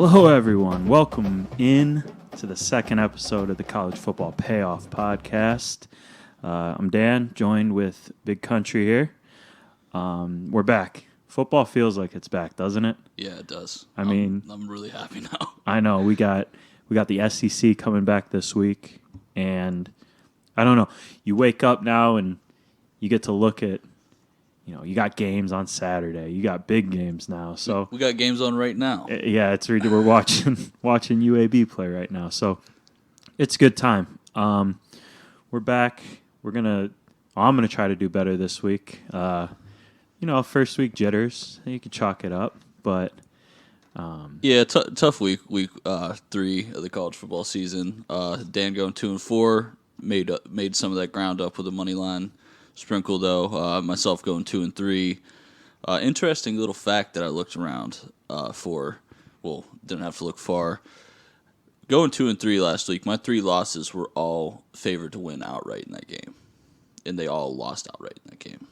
Hello, everyone. Welcome in to the second episode of the College Football Payoff podcast. I'm Dan, joined with Big Country here. We're back. Football feels like it's back, doesn't it? Yeah, it does. I'm really happy now. I know we got the SEC coming back this week, and I don't know. You wake up now and you get to look at, you got games on Saturday. You got big games now. So we got games on right now. Yeah, we're watching UAB play right now. So it's a good time. We're back. I'm gonna try to do better this week. First week jitters. You can chalk it up, but tough week 3 of the college football season. Dan going 2-4 made some of that ground up with a money line sprinkle, though. Myself going 2-3. Interesting little fact that I looked around didn't have to look far. Going 2-3 last week, my 3 losses were all favored to win outright in that game, and they all lost outright in that game.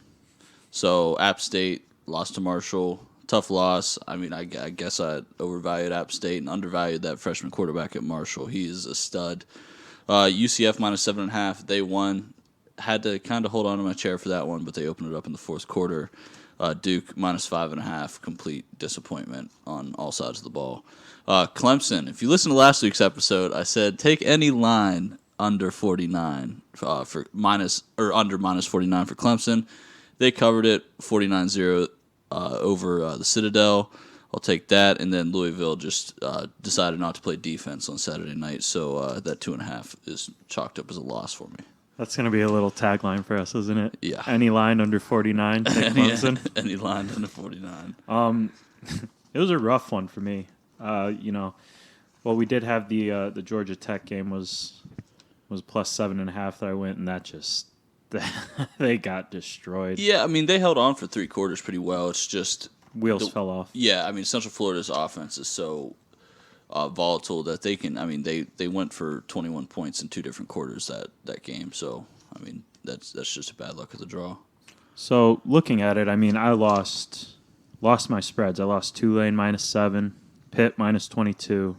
So App State lost to Marshall, tough loss. I mean, I guess I overvalued App State and undervalued that freshman quarterback at Marshall. He is a stud. UCF minus 7.5. They won. Had to kind of hold on to my chair for that one, but they opened it up in the fourth quarter. Duke minus 5.5. Complete disappointment on all sides of the ball. Clemson. If you listen to last week's episode, I said take any line under 49 for minus minus 49 for Clemson. They covered it 49-0 over the Citadel. I'll take that. And then Louisville just decided not to play defense on Saturday night, so that 2.5 is chalked up as a loss for me. That's going to be a little tagline for us, isn't it? Yeah. Any line under 49, take Clemson. Any line under 49. It was a rough one for me. We did have the Georgia Tech game was plus 7.5 that I went, and that just they got destroyed. Yeah, I mean, they held on for 3 quarters pretty well. It's just wheels fell off. Yeah, I mean, Central Florida's offense is so volatile that they can. I mean, they went for 21 points in 2 different quarters that game. So I mean, that's just a bad luck of the draw. So looking at it, I mean, I lost my spreads. I lost Tulane minus 7, Pitt minus 22,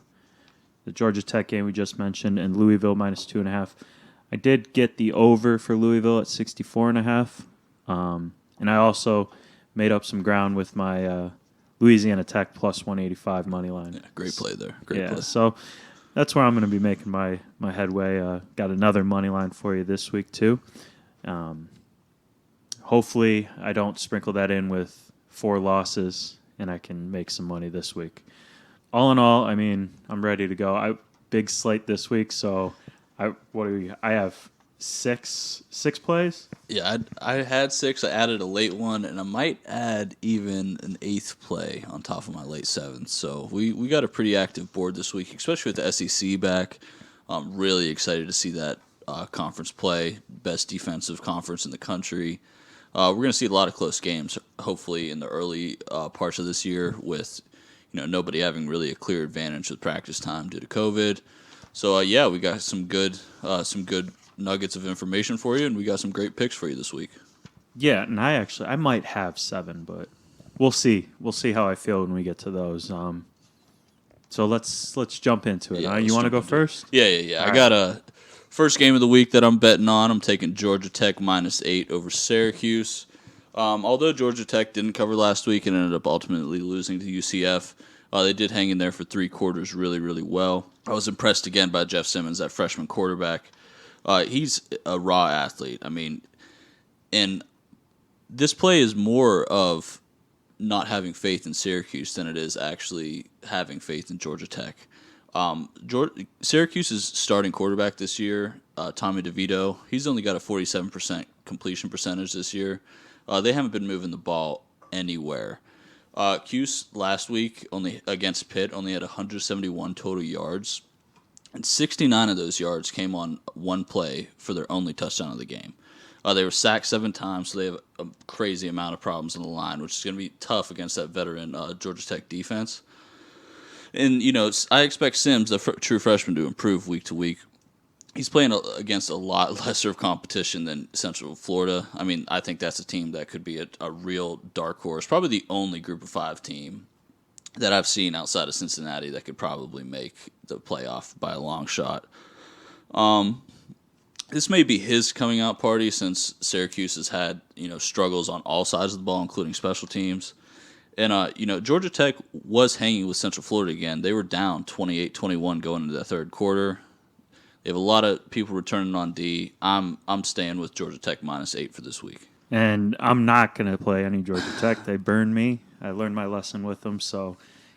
the Georgia Tech game we just mentioned, and Louisville minus 2.5. I did get the over for Louisville at 64.5, and I also made up some ground with my Louisiana Tech plus 185 money line. Yeah, great play there. Great play. So that's where I'm going to be making my headway. Got another money line for you this week too. Hopefully I don't sprinkle that in with 4 losses and I can make some money this week. All in all, I mean, I'm ready to go. Big slate this week, so I have six plays? Yeah, I had 6. I added a late one, and I might add even an 8th play on top of my late 7th. So we got a pretty active board this week, especially with the SEC back. I'm really excited to see that conference play. Best defensive conference in the country. We're going to see a lot of close games, hopefully, in the early parts of this year with nobody having really a clear advantage with practice time due to COVID. So, we got some good nuggets of information for you, and we got some great picks for you this week. Yeah, and I might have 7, but we'll see. We'll see how I feel when we get to those. So let's jump into it. You want to go first? Yeah. I got a first game of the week that I'm betting on. I'm taking Georgia Tech minus 8 over Syracuse. Although Georgia Tech didn't cover last week and ended up ultimately losing to UCF, they did hang in there for 3 quarters really, really well. I was impressed again by Jeff Simmons, that freshman quarterback. He's a raw athlete. I mean, and this play is more of not having faith in Syracuse than it is actually having faith in Georgia Tech. Syracuse's starting quarterback this year, Tommy DeVito, he's only got a 47% completion percentage this year. They haven't been moving the ball anywhere. Cuse last week against Pitt only had 171 total yards, and 69 of those yards came on one play for their only touchdown of the game. They were sacked 7 times, so they have a crazy amount of problems on the line, which is going to be tough against that veteran Georgia Tech defense. And, I expect Sims, the true freshman, to improve week to week. He's playing against a lot lesser of competition than Central Florida. I mean, I think that's a team that could be a real dark horse, probably the only Group of 5 team that I've seen outside of Cincinnati that could probably make the playoff by a long shot. This may be his coming out party since Syracuse has had struggles on all sides of the ball, including special teams. And Georgia Tech was hanging with Central Florida again. They were down 28-21 going into the third quarter. They have a lot of people returning on D. I'm staying with Georgia Tech -8 for this week. And I'm not going to play any Georgia Tech. They burned me. I learned my lesson with them, so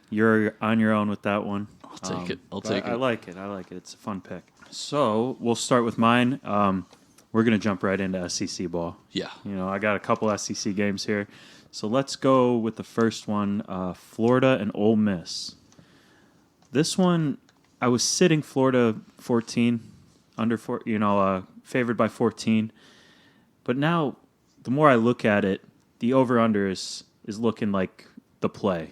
you're on your own with that one. I'll take it. I'll take it. I like it. It's a fun pick. So we'll start with mine. We're going to jump right into SEC ball. Yeah. I got a couple SEC games here. So let's go with the first one, Florida and Ole Miss. This one, I was sitting Florida 14, favored by 14. But now, the more I look at it, the over-under is looking like the play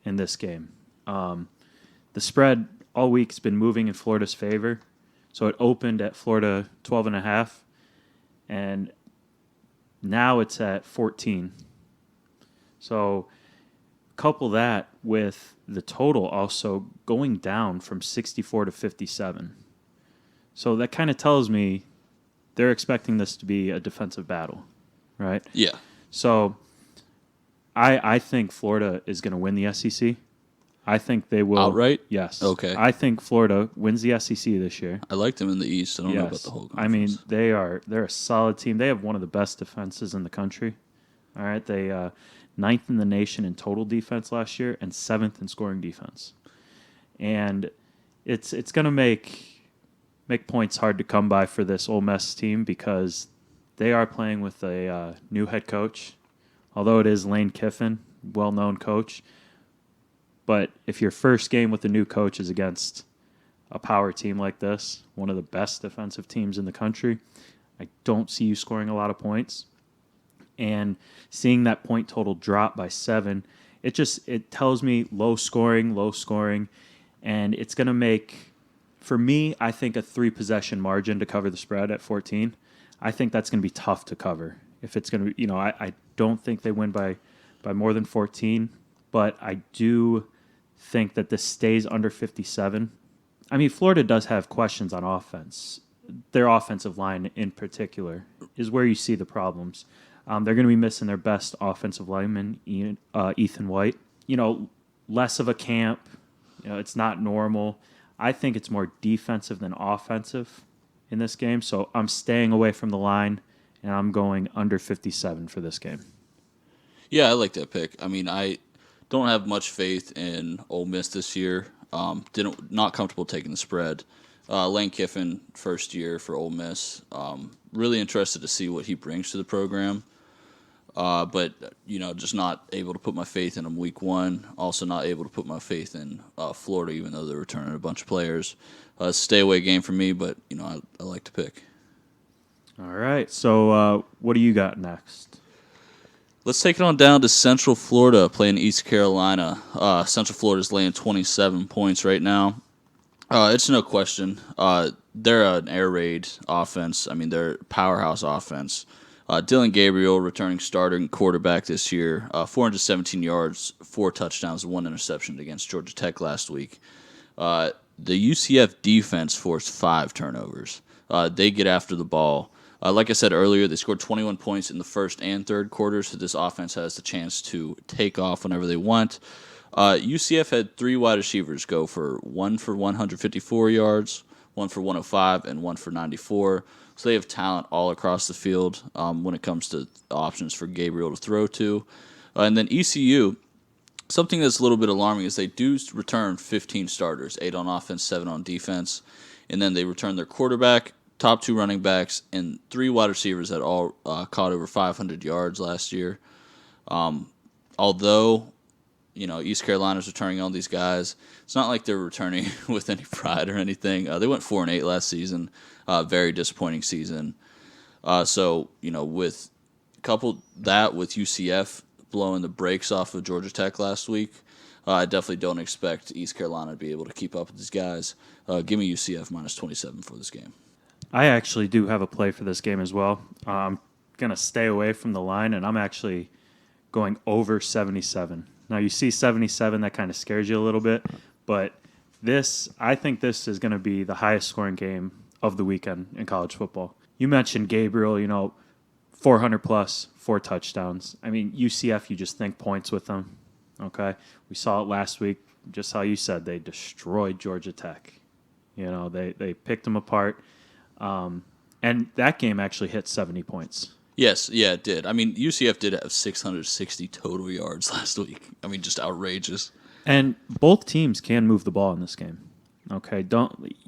in this game. The spread all week has been moving in Florida's favor. So it opened at Florida 12.5, and now it's at 14. So couple that with the total also going down from 64 to 57. So that kind of tells me they're expecting this to be a defensive battle, right? Yeah. So I think Florida is going to win the SEC. I think they will. Outright? Yes. Okay. I think Florida wins the SEC this year. I like them in the East. I don't know about the whole conference. I mean, they're a solid team. They have one of the best defenses in the country. All right. They 9th in the nation in total defense last year and 7th in scoring defense. And it's going to make points hard to come by for this Ole Miss team because they are playing with a new head coach, although it is Lane Kiffin, well-known coach. But if your first game with a new coach is against a power team like this, one of the best defensive teams in the country, I don't see you scoring a lot of points. And seeing that point total drop by 7, it tells me low scoring, and it's going to make, for me, I think a 3-possession margin to cover the spread at 14. I think that's going to be tough to cover. If it's going to be, I don't think they win by more than 14, but I do think that this stays under 57. I mean, Florida does have questions on offense. Their offensive line in particular is where you see the problems. They're going to be missing their best offensive lineman, Ethan White. Less of a camp. It's not normal. I think it's more defensive than offensive in this game, so I'm staying away from the line, and I'm going under 57 for this game. Yeah, I like that pick. I mean, I don't have much faith in Ole Miss this year. Not comfortable taking the spread. Lane Kiffin, first year for Ole Miss. Really interested to see what he brings to the program. But just not able to put my faith in him week one. Also not able to put my faith in Florida, even though they're returning a bunch of players. Stay away game for me, but I like to pick. All right. So what do you got next? Let's take it on down to Central Florida, playing East Carolina. Central Florida's laying 27 points right now. It's no question. They're an air raid offense. I mean, they're powerhouse offense. Dylan Gabriel, returning starting quarterback this year, 417 yards, 4 touchdowns, 1 interception against Georgia Tech last week. The UCF defense forced 5 turnovers. They get after the ball. Like I said earlier, they scored 21 points in the first and third quarters, so this offense has the chance to take off whenever they want. UCF had 3 wide receivers go for 1 for 154 yards, 1 for 105, and 1 for 94. So they have talent all across the field when it comes to options for Gabriel to throw to. And then ECU, something that's a little bit alarming is they do return 15 starters, 8 on offense, 7 on defense. And then they return their quarterback, top 2 running backs, and 3 wide receivers that all caught over 500 yards last year. Although, East Carolina's returning all these guys, it's not like they're returning with any pride or anything. They went 4-8 last season. Very disappointing season. So, with coupled that with UCF blowing the brakes off of Georgia Tech last week, I definitely don't expect East Carolina to be able to keep up with these guys. Give me UCF -27 for this game. I actually do have a play for this game as well. I'm going to stay away from the line, and I'm actually going over 77 Now you see 77, that kind of scares you a little bit, but I think this is going to be the highest scoring game of the weekend in college football. You mentioned Gabriel, 400 plus, 4 touchdowns. I mean, UCF, you just think points with them. Okay, we saw it last week. Just how you said, they destroyed Georgia Tech. They picked them apart, and that game actually hit 70 points. Yes, yeah, it did. I mean, UCF did have 660 total yards last week. I mean, just outrageous. And both teams can move the ball in this game. Okay,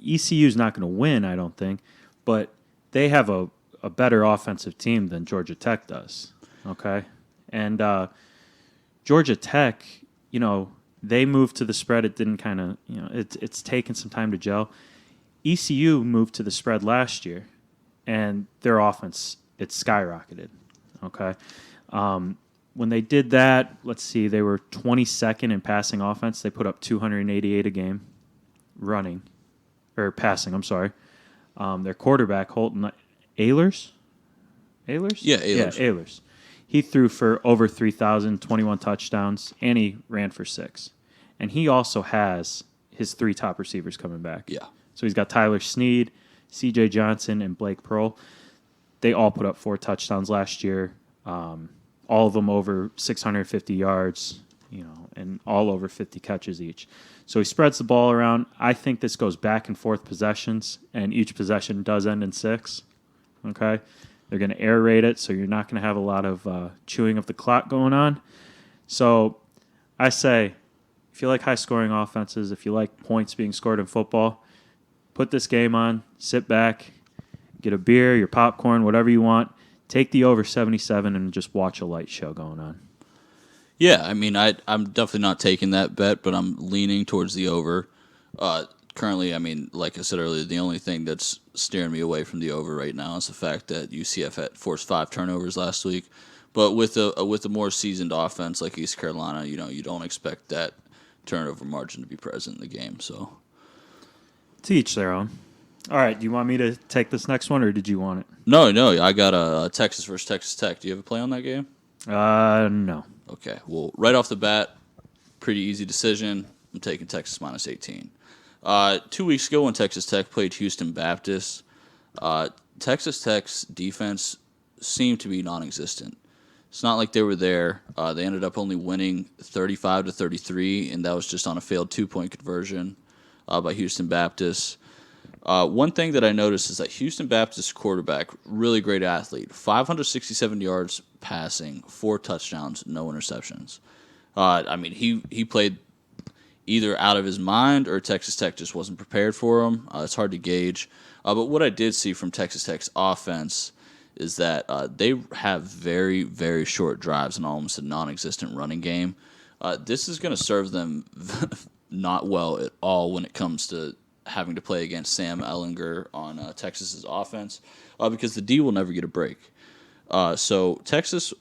ECU's not going to win, I don't think, but they have a better offensive team than Georgia Tech does. Okay, and Georgia Tech, they moved to the spread. It didn't kind of, it's taken some time to gel. ECU moved to the spread last year, and their offense, it skyrocketed. Okay. When they did that, let's see, they were 22nd in passing offense. They put up 288 a game passing, I'm sorry. Their quarterback, Holton Ahlers? Ahlers? Yeah, Ahlers. Yeah, Ahlers. He threw for over 3,000, 21 touchdowns, and he ran for 6. And he also has his 3 top receivers coming back. Yeah. So he's got Tyler Snead, C.J. Johnson, and Blake Pearl. They all put up 4 touchdowns last year. All of them over 650 yards, and all over 50 catches each. So he spreads the ball around. I think this goes back and forth possessions, and each possession does end in 6. Okay? They're going to air raid it, so you're not going to have a lot of chewing of the clock going on. So I say, if you like high-scoring offenses, if you like points being scored in football, put this game on, sit back, get a beer, your popcorn, whatever you want. Take the over 77 and just watch a light show going on. Yeah, I mean, I'm definitely not taking that bet, but I'm leaning towards the over. Currently, I mean, like I said earlier, the only thing that's steering me away from the over right now is the fact that UCF had forced 5 turnovers last week. But with a more seasoned offense like East Carolina, you don't expect that turnover margin to be present in the game. So, to each their own. All right, do you want me to take this next one, or did you want it? No, I got a Texas versus Texas Tech. Do you have a play on that game? No. Okay, well, right off the bat, pretty easy decision. I'm taking Texas minus 18. 2 weeks ago when Texas Tech played Houston Baptist, Texas Tech's defense seemed to be non-existent. It's not like they were there. They ended up only winning 35-33, and that was just on a failed 2-point conversion by Houston Baptist. One thing that I noticed is that Houston Baptist quarterback, really great athlete, 567 yards passing, 4 touchdowns, no interceptions. I mean, he played either out of his mind or Texas Tech just wasn't prepared for him. It's hard to gauge. But what I did see from Texas Tech's offense is that they have very, very short drives and almost a non-existent running game. This is going to serve them not well at all when it comes to having to play against Sam Ehlinger on Texas's offense because the D will never get a break. So Texas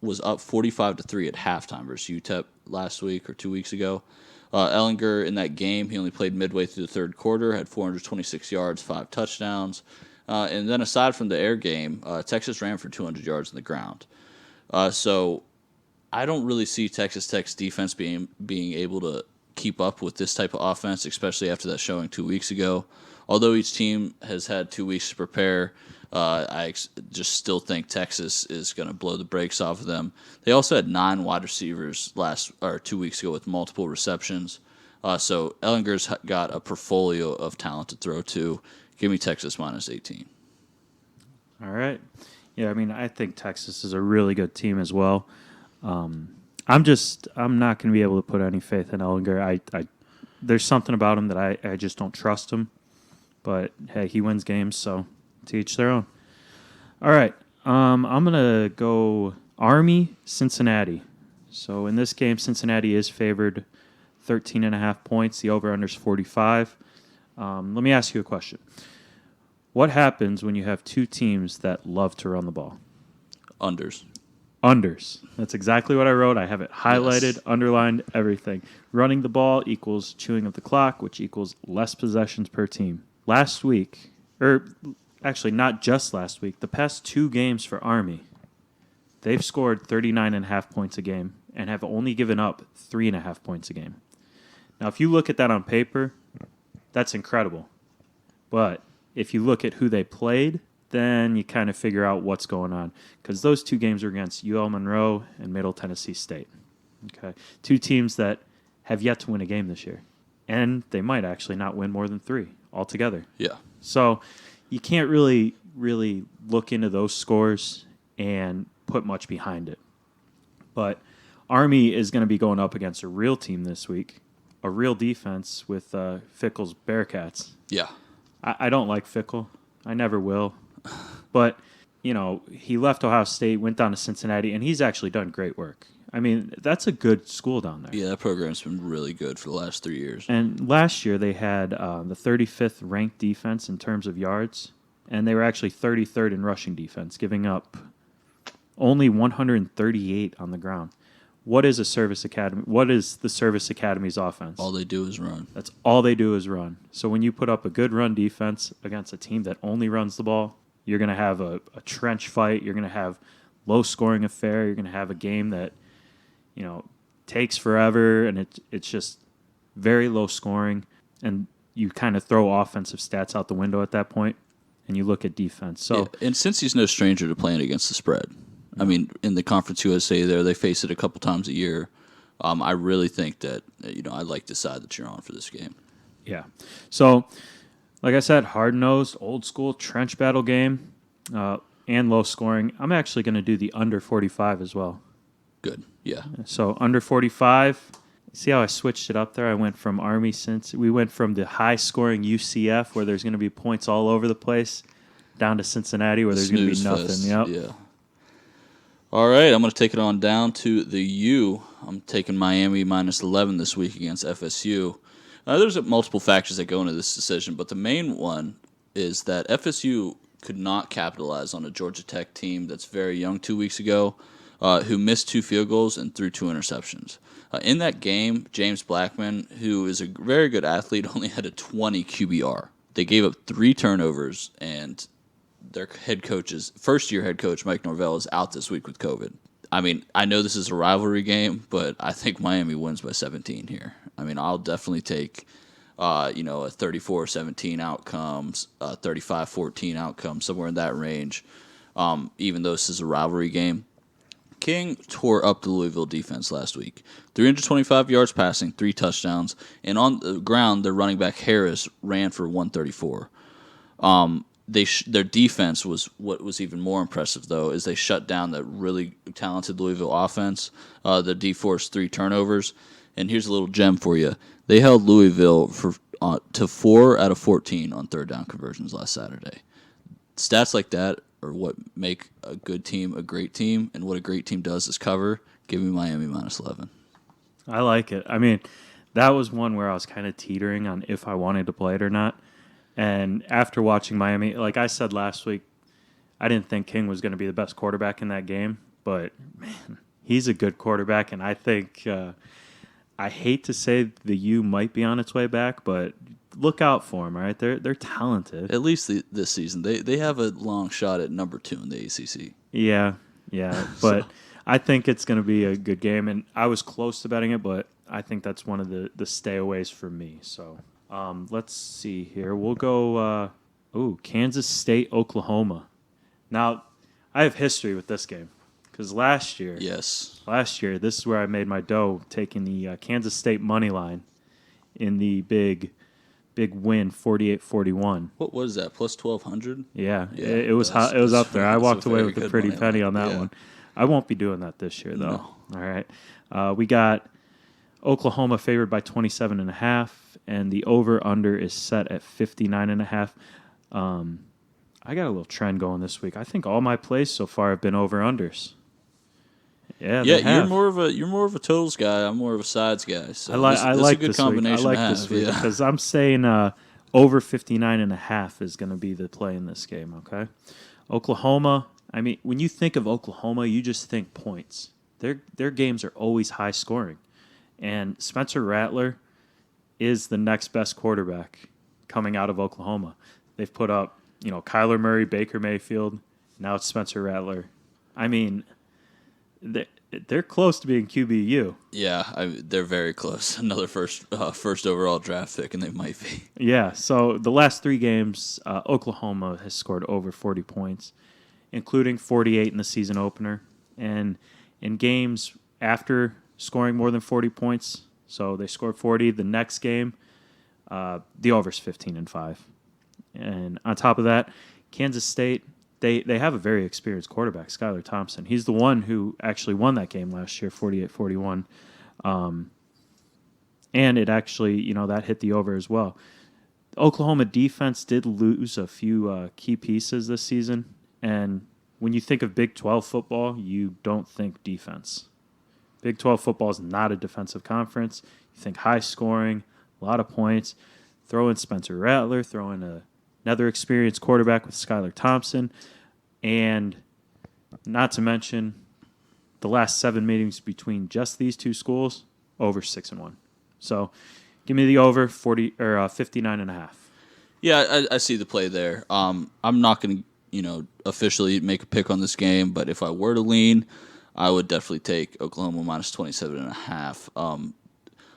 was up 45-3 at halftime versus UTEP last week or 2 weeks ago. Ehlinger in that game, he only played midway through the third quarter, had 426 yards, 5 touchdowns. And then aside from the air game, Texas ran for 200 yards on the ground. So I don't really see Texas Tech's defense being able to keep up with this type of offense, especially after that showing 2 weeks ago. Although each team has had 2 weeks to prepare, I just still think Texas is going to blow the brakes off of them. They also had 9 wide receivers 2 weeks ago with multiple receptions. So Ellinger's got a portfolio of talent to throw to. Give me Texas minus 18. All right. Yeah, I mean, I think Texas is a really good team as well. I'm not going to be able to put any faith in Ehlinger. There's something about him that I just don't trust him. But, hey, he wins games, so to each their own. All right. I'm going to go Army, Cincinnati. So in this game, Cincinnati is favored 13.5 points. The over-under is 45. Let me ask you a question. What happens when you have 2 teams that love to run the ball? Unders. That's exactly what I wrote. I have it highlighted, underlined, everything. Running the ball equals chewing of the clock, which equals less possessions per team. Last week, or actually not just last week, the past 2 games for Army, they've scored 39.5 points a game, and have only given up 3.5 points a game. Now, if you look at that on paper, that's incredible. But if you look at who they played, then you kind of figure out what's going on. Because those two games are against UL Monroe and Middle Tennessee State. Okay, two teams that have yet to win a game this year. And they might actually not win more than 3 altogether. Yeah. So you can't really look into those scores and put much behind it. But Army is going to be going up against a real team this week, a real defense with Fickle's Bearcats. Yeah. I don't like Fickle. I never will. But, he left Ohio State, went down to Cincinnati, and he's actually done great work. I mean, that's a good school down there. Yeah, that program's been really good for the last 3 years. And last year they had the 35th ranked defense in terms of yards, and they were actually 33rd in rushing defense, giving up only 138 on the ground. What is a service academy? What is the service academy's offense? All they do is run. That's all they do is run. So when you put up a good run defense against a team that only runs the ball, you're going to have a trench fight. You're going to have low-scoring affair. You're going to have a game that takes forever, and it's just very low scoring, and you kind of throw offensive stats out the window at that point, and you look at defense. So, yeah, and since he's no stranger to playing against the spread, I mean, in the Conference USA there, they face it a couple times a year. I really think that, I like the side that you're on for this game. Yeah. So, like I said, hard-nosed, old-school trench battle game and low scoring. I'm actually going to do the under 45 as well. Good, yeah. So under 45, see how I switched it up there? I went from Army we went from the high-scoring UCF where there's going to be points all over the place down to Cincinnati where there's going to be nothing. Yep. Yeah. All right, I'm going to take it on down to the U. I'm taking Miami minus 11 this week against FSU. There's multiple factors that go into this decision, but the main one is that FSU could not capitalize on a Georgia Tech team that's very young 2 weeks ago, who missed 2 field goals and threw 2 interceptions. In that game, James Blackman, who is a very good athlete, only had a 20 QBR. They gave up 3 turnovers, and their first-year head coach, Mike Norvell, is out this week with COVID. I mean, I know this is a rivalry game, but I think Miami wins by 17 here. I mean, I'll definitely take, a 34-17 outcomes, 35-14 outcome, somewhere in that range, even though this is a rivalry game. King tore up the Louisville defense last week. 325 yards passing, 3 touchdowns, and on the ground, their running back Harris ran for 134. Their defense was what was even more impressive, though, is they shut down the really talented Louisville offense. The D forced 3 turnovers, and here's a little gem for you: they held Louisville to 4 out of 14 on third down conversions last Saturday. Stats like that are what make a good team a great team, and what a great team does is cover. Give me Miami minus 11. I like it. I mean, that was one where I was kind of teetering on if I wanted to play it or not. And after watching Miami, like I said last week, I didn't think King was going to be the best quarterback in that game, but man, he's a good quarterback, and I think I hate to say the U might be on its way back, but look out for them, right? They're talented. At least this season, they have a long shot at number 2 in the ACC. Yeah, but I think it's going to be a good game, and I was close to betting it, but I think that's one of the stayaways for me. So let's see here. We'll go Kansas State, Oklahoma. Now, I have history with this game because last year, this is where I made my dough, taking the Kansas State money line in the big win, 48-41. What was that? Plus 1,200? Yeah, it was hot. It was up there. I walked away with a pretty penny on that one. I won't be doing that this year, though. No. All right. We got Oklahoma favored by 27.5, and the over/under is set at 59.5. I got a little trend going this week. I think all my plays so far have been over/unders. Yeah, you're more of a totals guy. I'm more of a sides guy. So I like a good this combination week. I like this week because I'm saying over 59.5 is going to be the play in this game. Okay, Oklahoma. I mean, when you think of Oklahoma, you just think points. Their games are always high scoring, and Spencer Rattler is the next best quarterback coming out of Oklahoma. They've put up, Kyler Murray, Baker Mayfield. Now it's Spencer Rattler. I mean, they're close to being QBU. Yeah, they're very close. Another first overall draft pick, and they might be. Yeah, so the last 3 games, Oklahoma has scored over 40 points, including 48 in the season opener. And in games after scoring more than 40 points, so they scored 40 the next game, the over's 15-5. And on top of that, Kansas State, they have a very experienced quarterback, Skylar Thompson. He's the one who actually won that game last year, 48-41. And it actually, that hit the over as well. The Oklahoma defense did lose a few key pieces this season. And when you think of Big 12 football, you don't think defense. Big 12 football is not a defensive conference. You think high scoring, a lot of points. Throw in Spencer Rattler, throw in another experienced quarterback with Skylar Thompson. And not to mention the last 7 meetings between just these two schools, over 6-1. So give me the over 59.5. Yeah, I see the play there. I'm not going to, officially make a pick on this game, but if I were to lean, I would definitely take Oklahoma minus 27.5.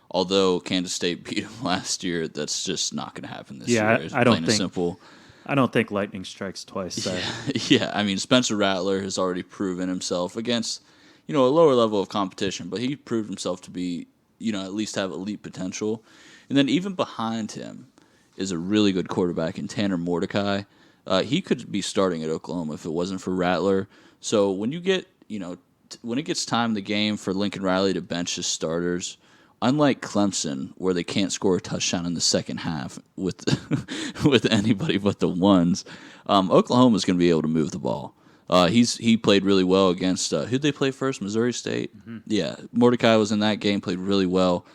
Although Kansas State beat them last year, that's just not going to happen this year. I don't think. Simple. I don't think lightning strikes twice. Yeah, I mean, Spencer Rattler has already proven himself against, a lower level of competition, but he proved himself to be, at least have elite potential. And then even behind him is a really good quarterback in Tanner Mordecai. He could be starting at Oklahoma if it wasn't for Rattler. So when you get, when it gets time in the game for Lincoln Riley to bench his starters, unlike Clemson, where they can't score a touchdown in the second half with with anybody but the ones, Oklahoma's going to be able to move the ball. He played really well against who'd they play first? Missouri State. Mm-hmm. Yeah, Mordecai was in that game, played really well.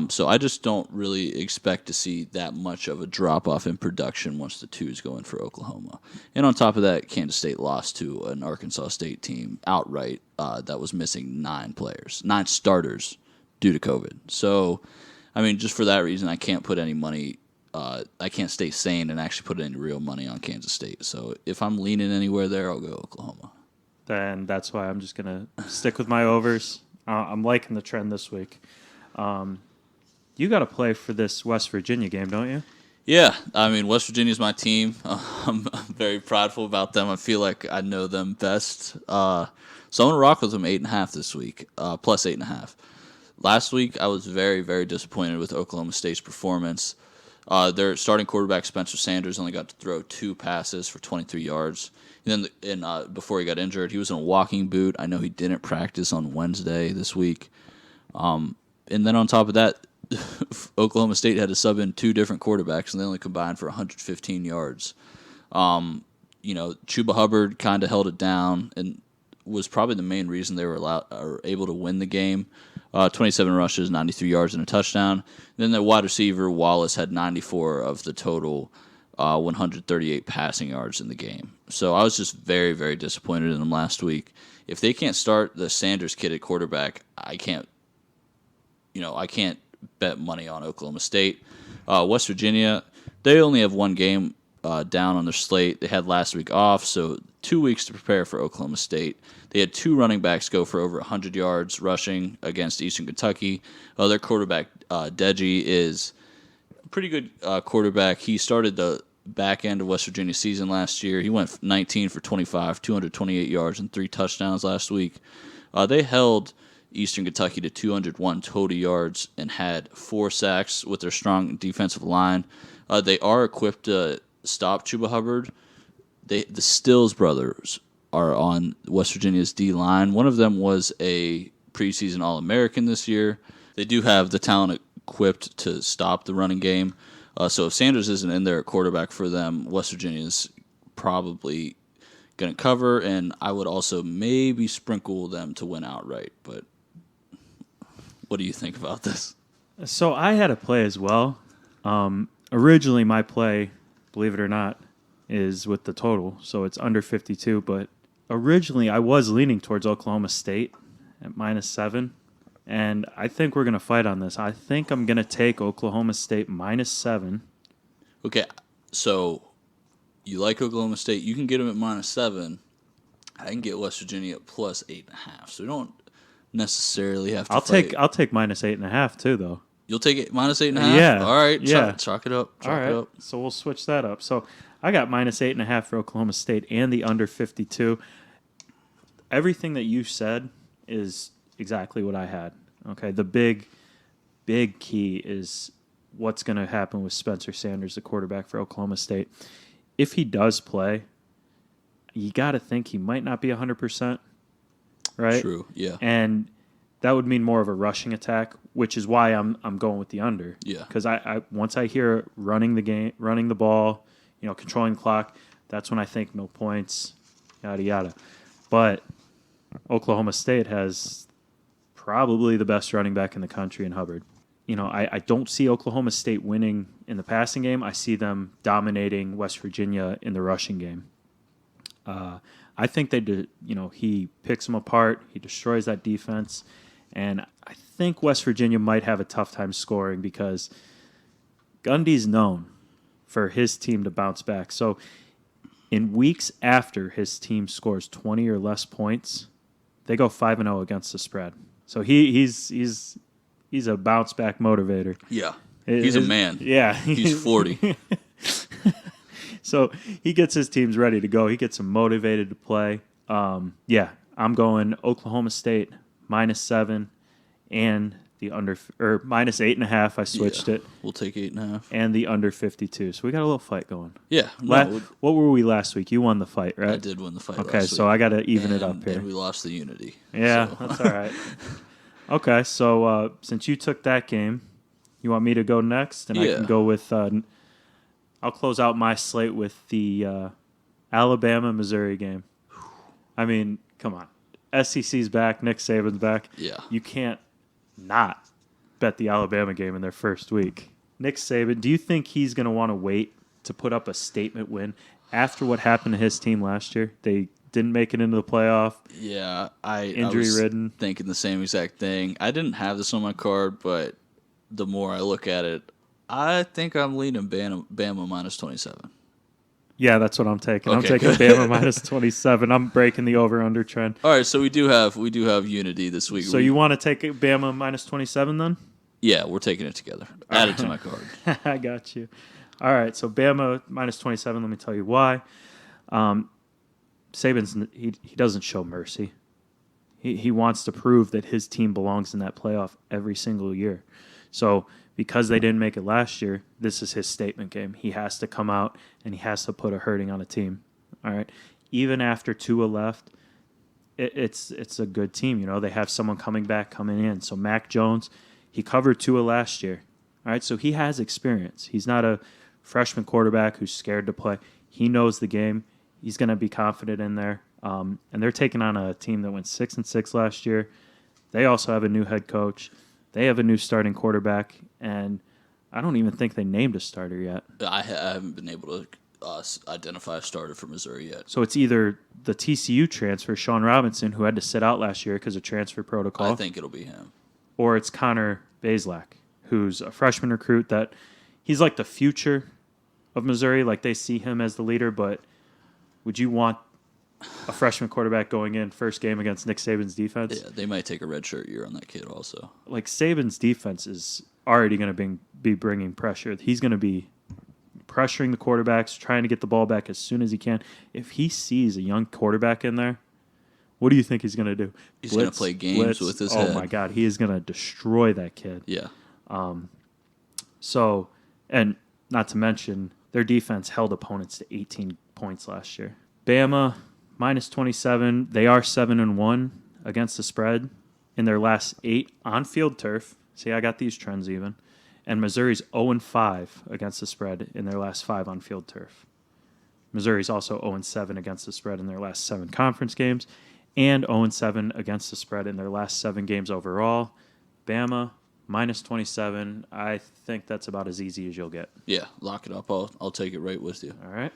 So I just don't really expect to see that much of a drop off in production once the twos go in for Oklahoma. And on top of that, Kansas State lost to an Arkansas State team outright that was missing 9 starters due to COVID. So, I mean, just for that reason, I can't put any money. I can't stay sane and actually put any real money on Kansas State. So if I'm leaning anywhere there, I'll go Oklahoma. Then that's why I'm just going to stick with my overs. I'm liking the trend this week. You got to play for this West Virginia game, don't you? Yeah, I mean, West Virginia's my team. I'm very prideful about them. I feel like I know them best. So I'm going to rock with them 8.5 this week, plus 8.5. Last week, I was very, very disappointed with Oklahoma State's performance. Their starting quarterback, Spencer Sanders, only got to throw 2 passes for 23 yards. And then before he got injured, he was in a walking boot. I know he didn't practice on Wednesday this week. And then on top of that, Oklahoma State had to sub in 2 different quarterbacks, and they only combined for 115 yards. Chuba Hubbard kind of held it down and was probably the main reason they were able to win the game. 27 rushes, 93 yards, and a touchdown. Then their wide receiver, Wallace, had 94 of the total 138 passing yards in the game. So I was just very, very disappointed in them last week. If they can't start the Sanders kid at quarterback, I can't bet money on Oklahoma State. West Virginia, they only have 1 game down on their slate. They had last week off, so 2 weeks to prepare for Oklahoma State. They had 2 running backs go for over 100 yards rushing against Eastern Kentucky. Their quarterback, Deji, is a pretty good quarterback. He started the back end of West Virginia's season last year. He went 19 for 25, 228 yards, and 3 touchdowns last week. They held Eastern Kentucky to 201 total yards and had 4 sacks with their strong defensive line. They are equipped to stop Chuba Hubbard. The Stills brothers are on West Virginia's D-line. One of them was a preseason All-American this year. They do have the talent equipped to stop the running game. So if Sanders isn't in there at quarterback for them, West Virginia's probably going to cover, and I would also maybe sprinkle them to win outright. But what do you think about this? So I had a play as well. Originally, my play, believe it or not, is with the total, so it's under 52. But originally, I was leaning towards Oklahoma State at -7, and I think we're going to fight on this. I think I'm going to take Oklahoma State -7. Okay, so you like Oklahoma State. You can get them at -7. I can get West Virginia at plus 8.5. So necessarily have to I'll fight. take minus 8.5 too, though. You'll take it minus 8.5? Yeah. All right. Yeah. Chalk it up. All right. So we'll switch that up. So I got minus 8.5 for Oklahoma State and the under 52. Everything that you said is exactly what I had. Okay. The big key is what's going to happen with Spencer Sanders, the quarterback for Oklahoma State. If he does play, you got to think he might not be 100%, right? True, yeah. And that would mean more of a rushing attack, which is why I'm going with the under. Yeah. Because I once I hear running the ball, controlling the clock, that's when I think no points, yada yada. But Oklahoma State has probably the best running back in the country in Hubbard. I don't see Oklahoma State winning in the passing game. I see them dominating West Virginia in the rushing game. I think he picks them apart. He destroys that defense. And I think West Virginia might have a tough time scoring because Gundy's known for his team to bounce back. So in weeks after his team scores 20 or less points, they go 5-0 against the spread. So he's a bounce back motivator. Yeah. He's a man. Yeah. He's 40. So he gets his teams ready to go. He gets them motivated to play. I'm going Oklahoma State -7 and the under or -8.5. I switched it. We'll take 8.5 and the under 52. So we got a little fight going. Yeah. What were we last week? You won the fight, right? I did win the fight. Okay, last so week. I got to even it up here. And we lost the unity. Yeah, so. That's all right. Okay, so since you took that game, you want me to go next, and I can go with. I'll close out my slate with the Alabama-Missouri game. I mean, come on. SEC's back. Nick Saban's back. Yeah. You can't not bet the Alabama game in their first week. Nick Saban, do you think he's going to want to wait to put up a statement win after what happened to his team last year? They didn't make it into the playoff. Yeah. I injury-ridden. Thinking the same exact thing. I didn't have this on my card, but the more I look at it, I think I'm leaning Bama -27. Yeah, that's what I'm taking. Okay, I'm taking Bama -27. I'm breaking the over/under trend. All right, so we do have unity this week. So you want to take Bama -27 then? Yeah, we're taking it together. Add it to my card. I got you. All right, so Bama -27. Let me tell you why. Saban's he doesn't show mercy. He wants to prove that his team belongs in that playoff every single year. So because they didn't make it last year, this is his statement game. He has to come out and he has to put a hurting on a team. All right, even after Tua left, it's a good team. They have someone coming in. So Mac Jones, he covered Tua last year. All right, so he has experience. He's not a freshman quarterback who's scared to play. He knows the game. He's going to be confident in there. And they're taking on a team that went 6-6 last year. They also have a new head coach. They have a new starting quarterback, and I don't even think they named a starter yet. I haven't been able to identify a starter for Missouri yet. So it's either the TCU transfer, Sean Robinson, who had to sit out last year because of transfer protocol. I think it'll be him. Or it's Connor Bazelak, who's a freshman recruit that he's like the future of Missouri. Like they see him as the leader, but would you want a freshman quarterback going in first game against Nick Saban's defense? Yeah, they might take a redshirt year on that kid also. Like Saban's defense is already going to be bringing pressure. He's going to be pressuring the quarterbacks, trying to get the ball back as soon as he can. If he sees a young quarterback in there, what do you think he's going to do? He's going to play games with his head. Oh, my God. He is going to destroy that kid. Yeah. So, and not to mention, their defense held opponents to 18 points last year. Bama, -27. They are 7-1 against the spread in their last 8 on-field turf. See, I got these trends even. And Missouri's 0-5 against the spread in their last 5 on-field turf. Missouri's also 0-7 against the spread in their last 7 conference games and 0-7 against the spread in their last 7 games overall. Bama, -27. I think that's about as easy as you'll get. Yeah, lock it up. I'll take it right with you. All right.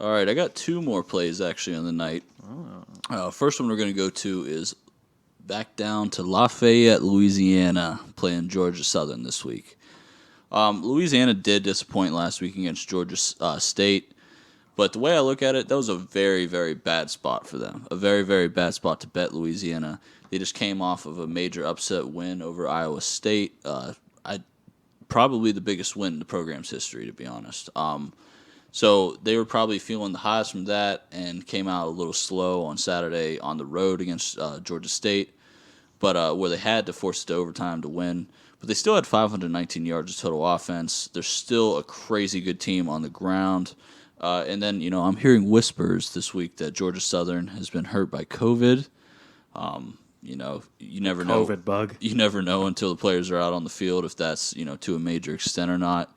All right, I got 2 more plays actually on the night. First one we're going to go to is back down to Lafayette, Louisiana, playing Georgia Southern this week. Louisiana did disappoint last week against Georgia State, but the way I look at it, that was a very, very bad spot for them. A very, very bad spot to bet Louisiana. They just came off of a major upset win over Iowa State. Probably the biggest win in the program's history, to be honest. So they were probably feeling the highs from that and came out a little slow on Saturday on the road against Georgia State, but where they had to force it to overtime to win. But they still had 519 yards of total offense. They're still a crazy good team on the ground. And then, I'm hearing whispers this week that Georgia Southern has been hurt by COVID. You never know. COVID bug. You never know until the players are out on the field if that's, to a major extent or not.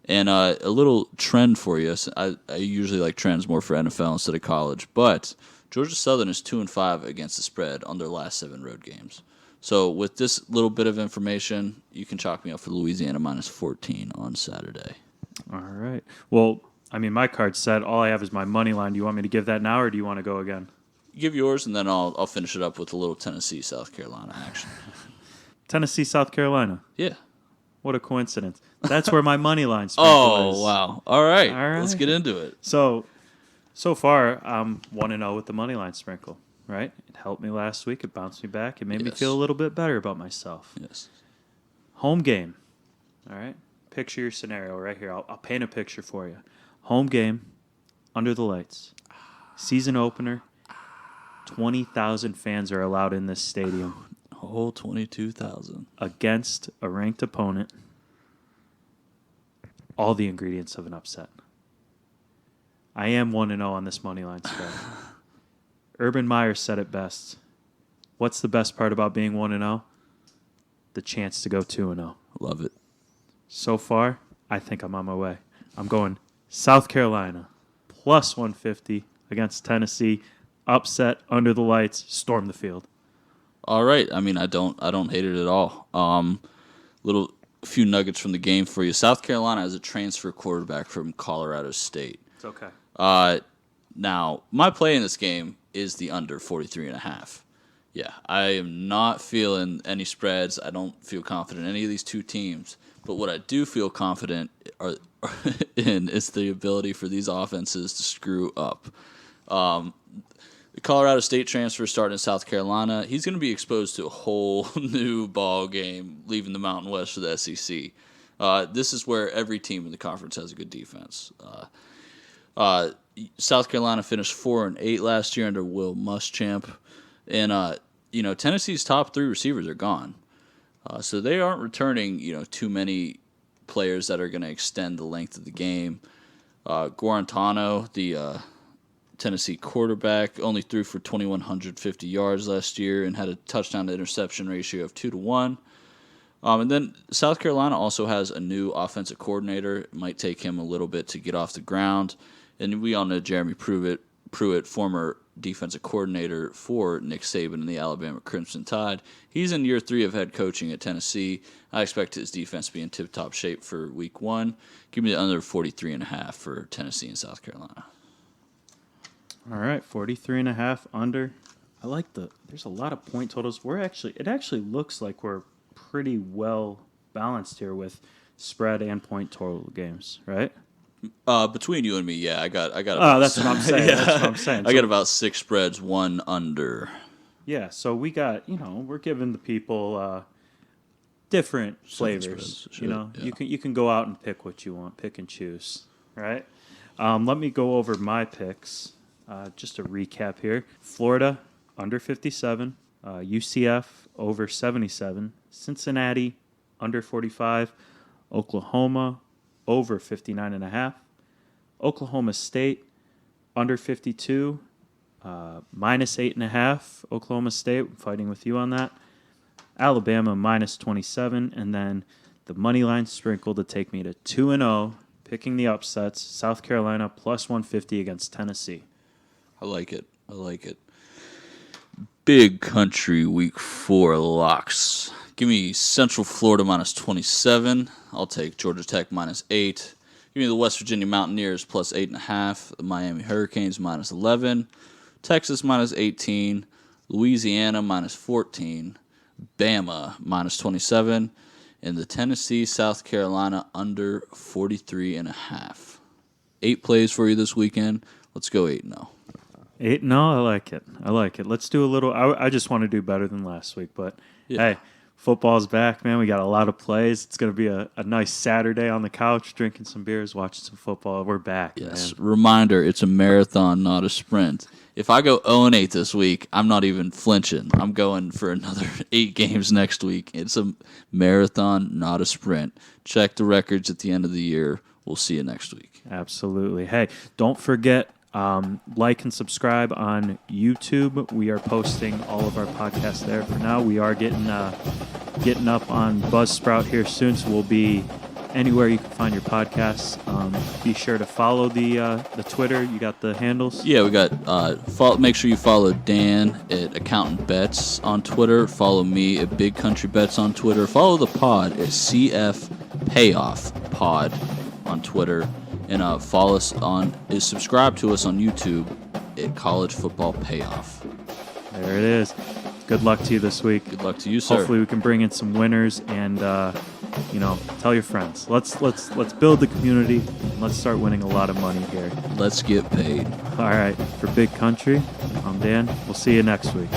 And a little trend for you. I usually like trends more for NFL instead of college, but Georgia Southern is 2-5 against the spread on their last 7 road games. So with this little bit of information, you can chalk me up for Louisiana -14 on Saturday. All right. Well, my card's set. All I have is my money line. Do you want me to give that now, or do you want to go again? Give yours, and then I'll finish it up with a little Tennessee, South Carolina action. Tennessee, South Carolina. Yeah. What a coincidence. That's where my money line sprinkle is. Oh, wow. All right. All right. Let's get into it. So far, I'm 1-0 with the money line sprinkle, right? It helped me last week. It bounced me back. It made me feel a little bit better about myself. Yes. Home game. All right? Picture your scenario right here. I'll paint a picture for you. Home game, under the lights. Season opener. 20,000 fans are allowed in this stadium. A whole 22,000. Against a ranked opponent. All the ingredients of an upset. I am 1-0 on this money line spread. Urban Meyer said it best. What's the best part about being 1-0? The chance to go 2-0. Love it. So far, I think I'm on my way. I'm going South Carolina +150 against Tennessee. Upset under the lights, storm the field. All right. I don't hate it at all. Few nuggets from the game for you. South Carolina has a transfer quarterback from Colorado State. It's okay. Now, my play in this game is the under 43.5. Yeah, I am not feeling any spreads. I don't feel confident in any of these two teams. But what I do feel confident in is the ability for these offenses to screw up. The Colorado State transfer starting in South Carolina, he's going to be exposed to a whole new ball game leaving the Mountain West for the SEC. This is where every team in the conference has a good defense. South Carolina finished 4-8 last year under Will Muschamp. And, Tennessee's top 3 receivers are gone. So they aren't returning, too many players that are going to extend the length of the game. Guarantano, the Tennessee quarterback, only threw for 2,150 yards last year and had a touchdown-to-interception ratio of 2-1. And then South Carolina also has a new offensive coordinator. It might take him a little bit to get off the ground. And we all know Jeremy Pruitt, former defensive coordinator for Nick Saban and the Alabama Crimson Tide. He's in year 3 of head coaching at Tennessee. I expect his defense to be in tip-top shape for week 1. Give me the under 43.5 for Tennessee and South Carolina. All right, 43.5 under. I like there's a lot of point totals. It actually looks like we're pretty well balanced here with spread and point total games, right? Between you and me, yeah, I got. That's what I'm saying. Yeah. That's what I'm saying. I got about 6 spreads, 1 under. Yeah, so we got, we're giving the people different flavors. Sure, yeah. You can go out and pick what you want, pick and choose, right? Let me go over my picks. Just a recap here. Florida, under 57. UCF, over 77. Cincinnati, under 45. Oklahoma, over 59.5. Oklahoma State, under 52. -8.5. Oklahoma State, I'm fighting with you on that. Alabama, -27. And then the money line sprinkle to take me to 2-0. Picking the upsets. South Carolina, +150 against Tennessee. I like it. Big country week 4 locks. Give me Central Florida -27. I'll take Georgia Tech -8. Give me the West Virginia Mountaineers +8.5. The Miami Hurricanes -11. Texas -18. Louisiana -14. Bama -27. And the Tennessee South Carolina under 43.5. 8 plays for you this weekend. Let's go 8-0. 8-0. I like it. I like it. Let's do a little. I just want to do better than last week, but hey, football's back, man. We got a lot of plays. It's going to be a nice Saturday on the couch, drinking some beers, watching some football. We're back. Yes. Man. Reminder: it's a marathon, not a sprint. If I go 0-8 this week, I'm not even flinching. I'm going for another 8 games next week. It's a marathon, not a sprint. Check the records at the end of the year. We'll see you next week. Absolutely. Hey, don't forget, like and subscribe on YouTube. We are posting all of our podcasts there for now. We are getting up on Buzzsprout here soon, so we'll be anywhere you can find your podcasts. Be sure to follow the Twitter. You got the handles? Yeah, we got. Make sure you follow Dan at Accountant Bets on Twitter. Follow me at Big Country Bets on Twitter. Follow the pod at CF Payoff Pod on Twitter, and subscribe to us on YouTube at College Football Payoff. There it is. Good luck to you this week. Good luck to you, sir. Hopefully we can bring in some winners and tell your friends. Let's build the community and let's start winning a lot of money here. Let's get paid. All right, for Big Country, I'm Dan. We'll see you next week.